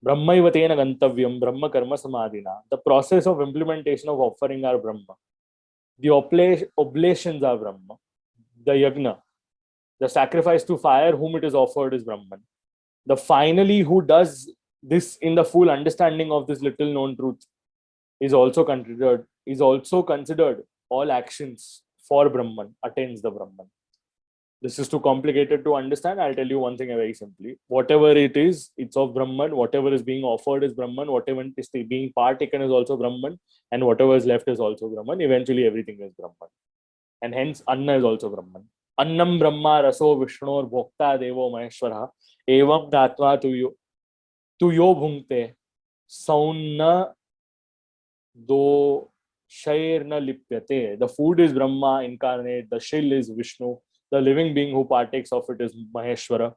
Brahmaivatena Gantavyam Brahma Karma Samadhina. The process of implementation of offering are Brahma. The oblations are Brahma. The yagna, the sacrifice to fire, whom it is offered, is Brahman. The finally who does this in the full understanding of this little known truth is also considered all actions for Brahman, attains the Brahman. This is too complicated to understand. I'll tell you one thing very simply. Whatever it is, it's of Brahman. Whatever is being offered is Brahman. Whatever is being partaken is also Brahman. And whatever is left is also Brahman. Eventually, everything is Brahman. and hence Anna is also Brahman. Annam Brahma Raso Vishnor Bhokta Devo Maheshwara Evam Datma Tuyo Bhungte Sauna Do Shairna Lipyate. The food is Brahma incarnate, the shill is Vishnu, the living being who partakes of it is Maheshwara.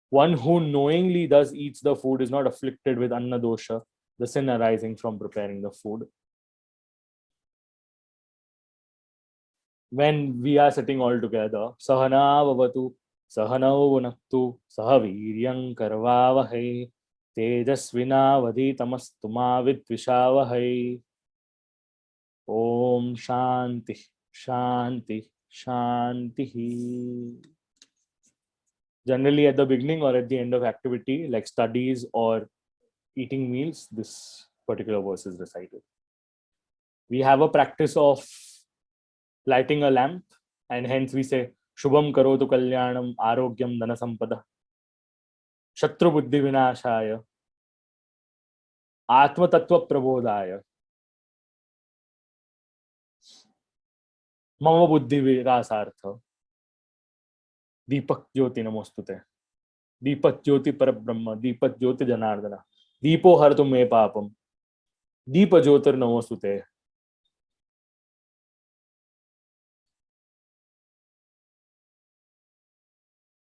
One who knowingly thus eats the food is not afflicted with Anna Dosha, the sin arising from preparing the food. When we are sitting all together, Sahana Vavatu, Sahanau Vunaktu, Sahaviryam Karvavahai, Tejasvina Vadhitamastuma Vidvishavahai. Om Shanti, Shanti, Shanti. Generally, at the beginning or at the end of activity, like studies or eating meals, this particular verse is recited. We have a practice of lighting a lamp, and hence we say, Shubham Karotu Kalyanam Arogyam Dhana Sampada Shatru Buddhi Vinashaya Atma Tattva Prabodhaya Mama Buddhi Virasartha Deepak Jyoti Namostute Deepak Jyoti Parabrahma Deepak Jyoti Janardana Deepo Hartu Me Papam Deepa Jyotir Namostute.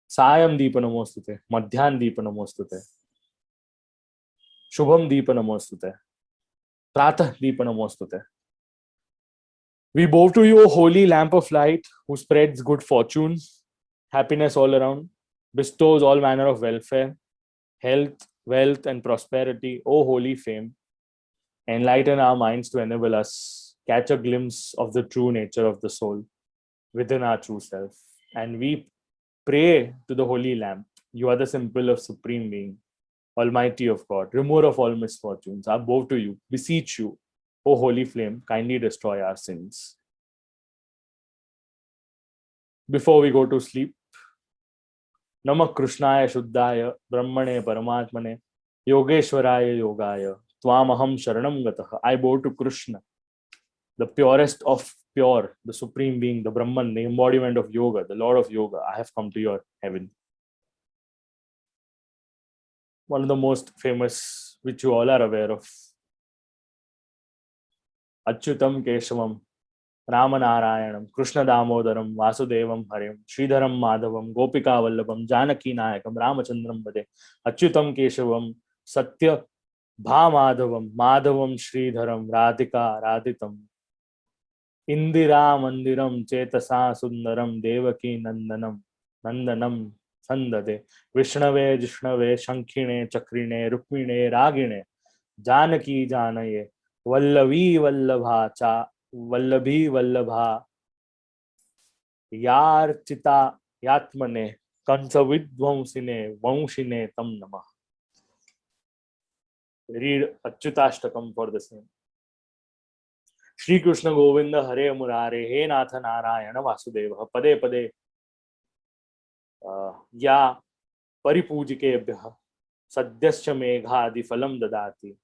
Sayam Deepa Namostute Madhyan Deepa Namostute Shubham Deepa Namostute Pratah Deepa Namostute. We bow to you, O holy lamp of light, who spreads good fortune, happiness all around, bestows all manner of welfare, health, wealth, and prosperity. O holy fame, enlighten our minds to enable us catch a glimpse of the true nature of the soul within our true self. And we pray to the holy lamp. You are the symbol of Supreme Being, Almighty of God, remover of all misfortunes. I bow to you, beseech you, O holy flame, kindly destroy our sins. Before we go to sleep, Namak Krishnaya Shuddhaya Brahmane Paramatmane Yogeshwaraya Yogaya Tvamaham Sharanam Gataha. I bow to Krishna, the purest of pure, the Supreme Being, the Brahman, the embodiment of yoga, the Lord of Yoga. I have come to your heaven. One of the most famous, which you all are aware of, Achyutam Keshavam Ramanarayanam Krishna Damodaram Vasudevam Harim Sridharam Madhavam Gopika Vallabham Janaki Nayakam Ramachandram Bade Achyutam Keshavam Satya Bhamadhavam Madhavam Sridharam Radhika Radhitam Indira Mandiram Chetasa Sundaram Devaki Nandanam Sandade Vishnave Jishnave Shankhine Chakrine Rukmine Ragine Janaki Janaye Vallavi Vallabha Cha Vallabhi Vallabha Yarchita Yatmane Kansavidvamsine Vamshine Tam Namah. Read Achyutashtakam for the same. Shri Krishna Govinda Hare Murare He Natha Narayana Vasudeva Pade Pade Ya Paripujikebhya Sadyascha Meghadi Phalam Dadati.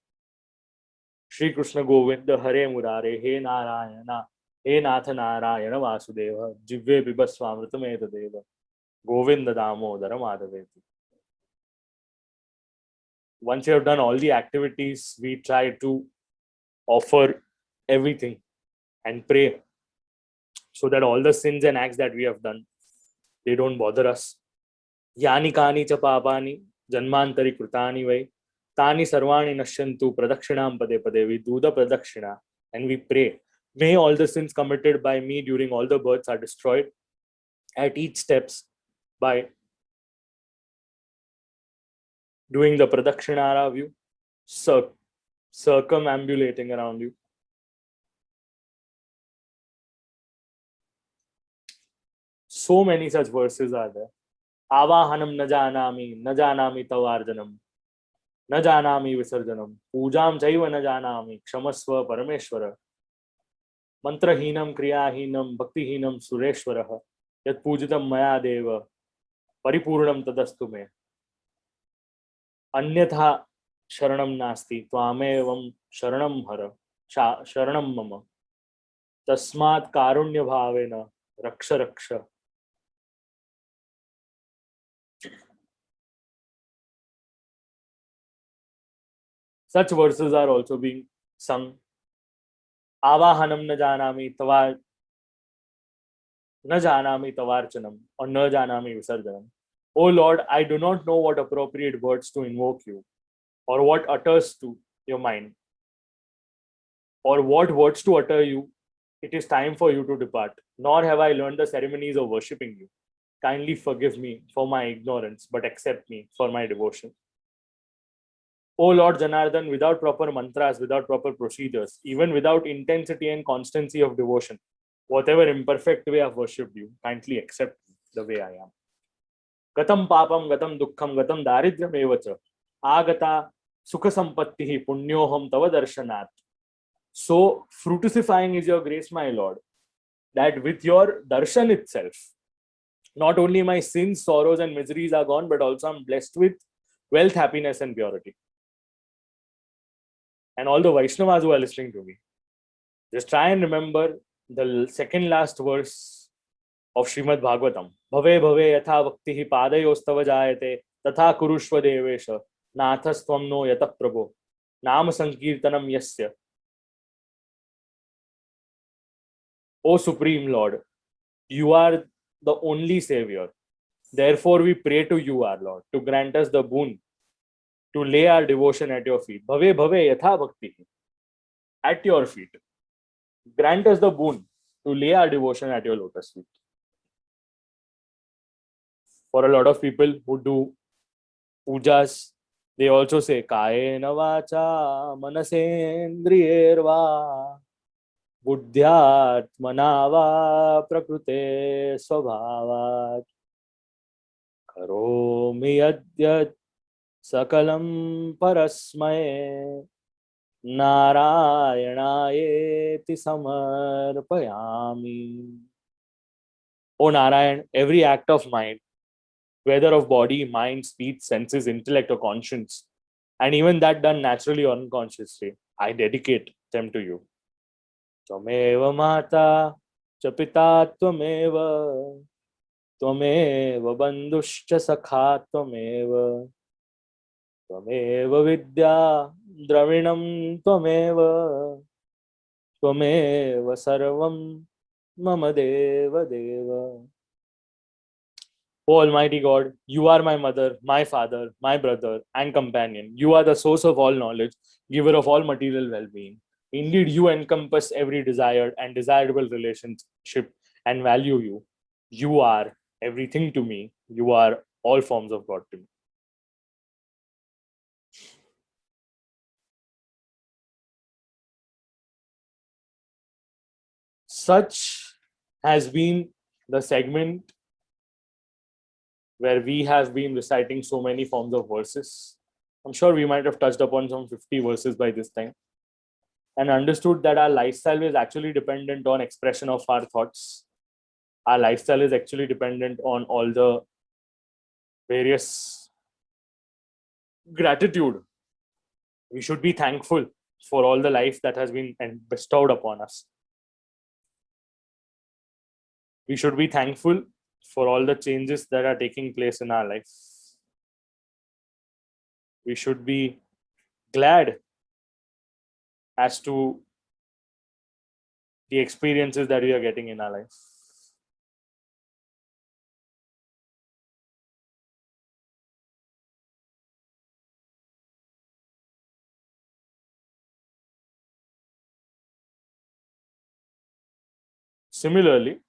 Shri Krishna Govinda Hare Murare He Narayana He Natha Narayana Vasudeva Jivve Bibasvamritam Etadeva Govinda Damodara Madhaveti. Once you have done all the activities, we try to offer everything and pray so that all the sins and acts that we have done, they don't bother us. Yani kani cha papani janmantari krutani vai Tani sarvani nashyantu pradakshinam pade pade. We do the pradakshina and we pray. May all the sins committed by me during all the births are destroyed at each steps by doing the pradakshina of you, circumambulating around you. So many such verses are there. Avahanam na janami tavarjanam. न जानामि विसर्जनम पूजाम चैव न जानामि क्षमस्व परमेश्वर मंत्रहीनम क्रियाहीनम भक्तिहीनम सुरेश्वरः यत् पूजितं मया देव परिपूर्णं तदस्तु मे अन्यथा शरणं नास्ति त्वामेवं शरणं हर शरणं मम तस्मात् कारुण्य भावेन Raksha Raksha. Such verses are also being sung. Avahanam na janami tavarchanam or na janami visarjanam. O Lord, I do not know what appropriate words to invoke you, or what utters to your mind, or what words to utter you. It is time for you to depart, nor have I learned the ceremonies of worshipping you. Kindly forgive me for my ignorance, but accept me for my devotion. O Lord Janardhan, without proper mantras, without proper procedures, even without intensity and constancy of devotion, whatever imperfect way I've worshipped you, kindly accept the way I am. Gatam papam, gatam dukkham, gatam daridhyam evacha. Agata sukha sampattihi punyoham tava darshanat. So fructifying is your grace, my Lord, that with your darshan itself, not only my sins, sorrows, and miseries are gone, but also I'm blessed with wealth, happiness, and purity. And all the Vaishnavas who are listening to me, just try and remember the second last verse of Srimad Bhagavatam. Bhave bhave yatha bhaktihi padayostava jayate tatha kurushva devesha nathastvam no yata prabho nama sankirtanam yasya. O Supreme Lord, you are the only Savior. Therefore, we pray to you, our Lord, to grant us the boon to lay our devotion at your feet. Bhave bhave yatha bhaktihi, at your feet. Grant us the boon to lay our devotion at your lotus feet. For a lot of people who do pujas, they also say kayena vacha manasendriyerva buddhyatmana va prakrute svabhavat karomi yadyat sakalam parasmaye narayanaayeti samarpayami. O Narayan, every act of mine, whether of body, mind, speech, senses, intellect, or conscience, and even that done naturally or unconsciously, I dedicate them to you. Tvameva mata cha pita tvameva, tvameva bandhuscha sakha tvameva, tvameva vidya dravinam tvameva, tvameva sarvam mama deva deva. O Almighty God, you are my mother, my father, my brother, and companion. You are the source of all knowledge, giver of all material well being. Indeed, you encompass every desired and desirable relationship and value you. You are everything to me. You are all forms of God to me. Such has been the segment where we have been reciting so many forms of verses. I'm sure we might have touched upon some 50 verses by this time, and understood that our lifestyle is actually dependent on expression of our thoughts. Our lifestyle is actually dependent on all the various gratitude. We should be thankful for all the life that has been bestowed upon us. We should be thankful for all the changes that are taking place in our life. We should be glad as to the experiences that we are getting in our life. Similarly,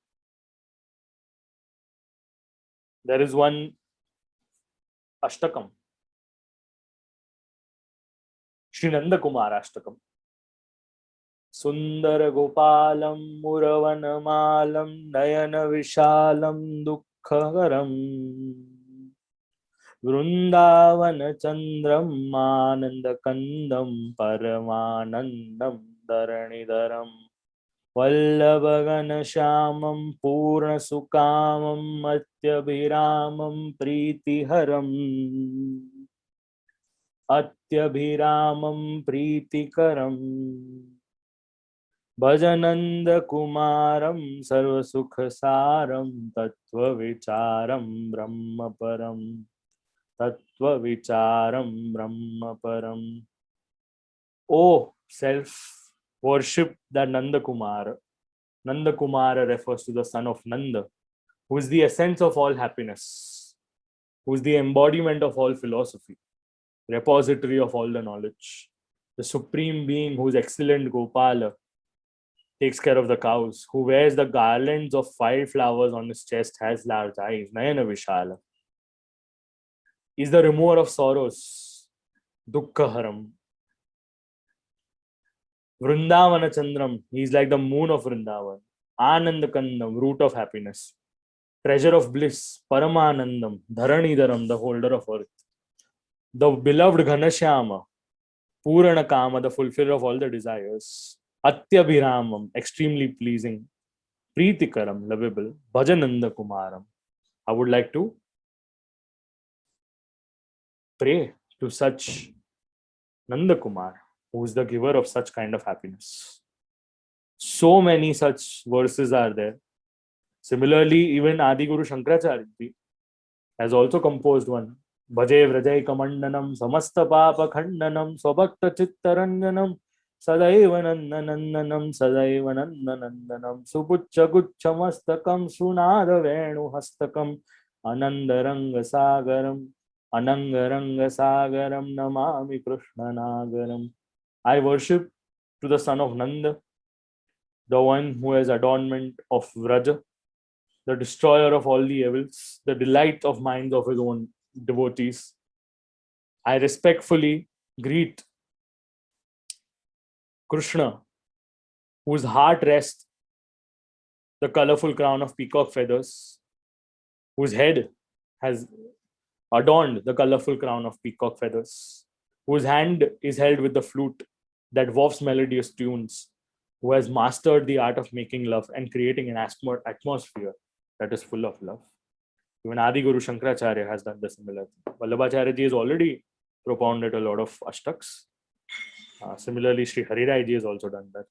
there is one Ashtakam, Sri Nanda Kumar Ashtakam. Sundar Gopalam Muravanamalam Nayana Vishalam Dukkharam Vrundavana Chandram Ananda Kandam Paramanandam Dharanidaram Vallabhagana Shamam Purna Sukamam Atyabhiramam Pritiharam Atyabhiramam Pritikaram भजनंद Komaram सर्वसुख सारम तत्व विचारम ब्रह्म परम तत्व विचारम ब्रह्म परम. Oh, self worship that Nanda Kumara. Nanda Kumara refers to the son of Nanda, who is the essence of all happiness, who is the embodiment of all philosophy, repository of all the knowledge, the supreme being whose excellent Gopala takes care of the cows, who wears the garlands of 5 flowers on his chest, has large eyes, Nayana Vishala, is the remover of sorrows, Dukkhaharam. Vrindavana Chandram, he is like the moon of Vrindavan. Ananda Kandam, root of happiness. Treasure of bliss, Paramanandam, Dharanidharam, the holder of earth. The beloved Ghanashyama, Purana Kama, the fulfiller of all the desires. Atyabhiramam, extremely pleasing. Preetikaram, lovable. Bhajananda Kumaram. I would like to pray to such Nanda Kumar, who is the giver of such kind of happiness. So many such verses are there. Similarly, even Adi Guru Shankaracharya has also composed one. Bhaje Vrajai Kamandanam Samasta Papa Khandanam Swabhakta Chittaranjanam Sadaiva Nandanandanam Sadaiva Nandanandanam Supucha Guchamastakam Sunada Venu Hastakam Anandaranga Sagaram Anangaranga Sagaram Namami Krishna Nagaram. I worship to the son of Nanda, the one who has adornment of Vraja, the destroyer of all the evils, the delight of minds of his own devotees. I respectfully greet Krishna, whose heart rests the colorful crown of peacock feathers, whose head has adorned the colorful crown of peacock feathers, whose hand is held with the flute that wafts melodious tunes, who has mastered the art of making love and creating an atmosphere that is full of love. Even Adi Guru Shankaracharya has done the similar thing. Vallabhacharya ji has already propounded a lot of ashtaks. Similarly, Sri Hari Rai ji has also done that.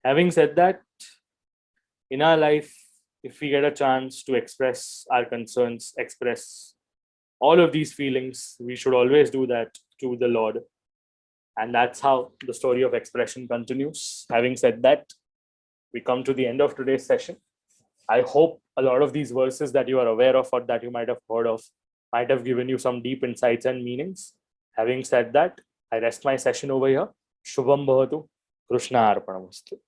Having said that, in our life, if we get a chance to express our concerns, express all of these feelings, we should always do that to the Lord. And that's how the story of expression continues. Having said that, we come to the end of today's session. I hope a lot of these verses that you are aware of or that you might have heard of might have given you some deep insights and meanings. Having said that, I rest my session over here. Shubham Bhavatu. Krishna Arpanamastu.